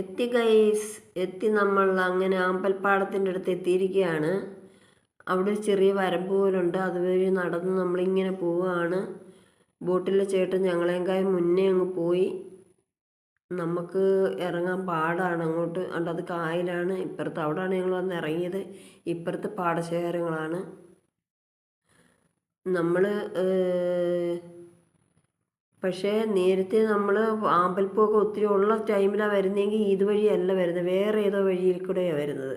എത്തി ഗൈസ്, എത്തി. നമ്മൾ അങ്ങനെ അമ്പൽപ്പാടത്തിൻ്റെ അടുത്ത് എത്തിയിരിക്കുകയാണ്. അവിടെ ഒരു ചെറിയ വരമ്പ് പോലുണ്ട്. അതുവഴി നടന്ന് നമ്മളിങ്ങനെ പോവുകയാണ്. ബോട്ടിലെ ചേട്ടൻ ഞങ്ങളെക്കായി മുന്നേ അങ്ങ് പോയി. നമുക്ക് ഇറങ്ങാൻ പാടാണ് അങ്ങോട്ട്. അത് കായലാണ്. ഇപ്പുറത്ത് അവിടെയാണ് ഞങ്ങൾ വന്ന് ഇറങ്ങിയത്. ഇപ്പുറത്ത് പാടശേഖരങ്ങളാണ്. നമ്മൾ പക്ഷേ നേരത്തെ നമ്മൾ ആമ്പൽപ്പൂവൊക്കെ ഒത്തിരി ഉള്ള ടൈമിലാണ് വരുന്നതെങ്കിൽ ഇതുവഴിയല്ല വരുന്നത്, വേറെ ഏതോ വഴിയിൽ കൂടെയാണ് വരുന്നത്.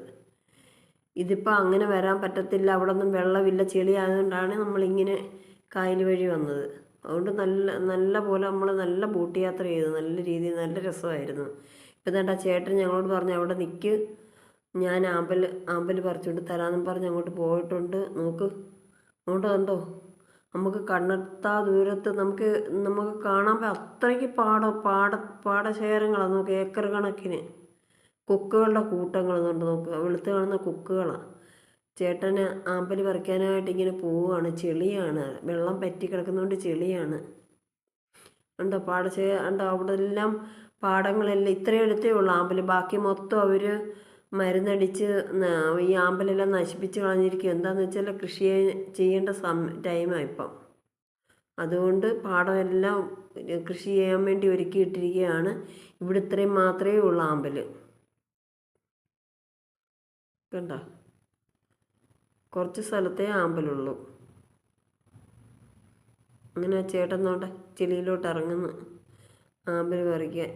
ഇതിപ്പോൾ അങ്ങനെ വരാൻ പറ്റത്തില്ല. അവിടെ ഒന്നും വെള്ളമില്ല, ചെളി ആയതുകൊണ്ടാണ് നമ്മളിങ്ങനെ കായൽ വഴി വന്നത്. അതുകൊണ്ട് നല്ല പോലെ നമ്മൾ നല്ല ബോട്ട് യാത്ര ചെയ്തു. നല്ല രീതിയിൽ നല്ല രസമായിരുന്നു. ഇപ്പം തന്നെ ആ ചേട്ടൻ ഞങ്ങളോട് പറഞ്ഞു അവിടെ നിൽക്ക്, ഞാൻ ആമ്പൽ പറിച്ചുകൊണ്ട് തരാമെന്നും പറഞ്ഞ് അങ്ങോട്ട് പോയിട്ടുണ്ട്. അങ്ങോട്ട് കണ്ടോ, നമുക്ക് കണ്ണെത്താ ദൂരത്ത് നമുക്ക് കാണാൻ അത്രയ്ക്ക് പാടശേഖരങ്ങളാണ്. നമുക്ക് ഏക്കർ കണക്കിന് കൊക്കുകളുടെ കൂട്ടങ്ങളെന്നുണ്ട്. വെളുത്ത് കാണുന്ന കൊക്കുകളാണ്. ചേട്ടന് ആമ്പൽ പറിക്കാനായിട്ട് ഇങ്ങനെ പോവുകയാണ്. ചെളിയാണ്, വെള്ളം പറ്റി കിടക്കുന്നതുകൊണ്ട് ചെളിയാണ്. ഉണ്ടോ അവിടെ എല്ലാം പാടങ്ങളെല്ലാം ഇത്രയും എടുത്തേ ഉള്ളൂ ആമ്പൽ. ബാക്കി മൊത്തം അവർ മരുന്നടിച്ച് ഈ ആമ്പലെല്ലാം നശിപ്പിച്ച് കളഞ്ഞിരിക്കും. എന്താണെന്ന് വെച്ചാൽ കൃഷി ചെയ്യേണ്ട ടൈമാണ് ഇപ്പം. അതുകൊണ്ട് പാടമെല്ലാം കൃഷി ചെയ്യാൻ വേണ്ടി ഒരുക്കിയിട്ടിരിക്കുകയാണ്. ഇവിടെ ഇത്രയും മാത്രമേ ഉള്ളൂ ആമ്പൽ. കണ്ടോ, കുറച്ച് സ്ഥലത്തേ ആമ്പലുള്ളൂ. അങ്ങനെ ചേട്ടൻ നോട്ടെ ചെളിയിലോട്ട് ഇറങ്ങുന്നു ആമ്പൽ പറിക്കാൻ.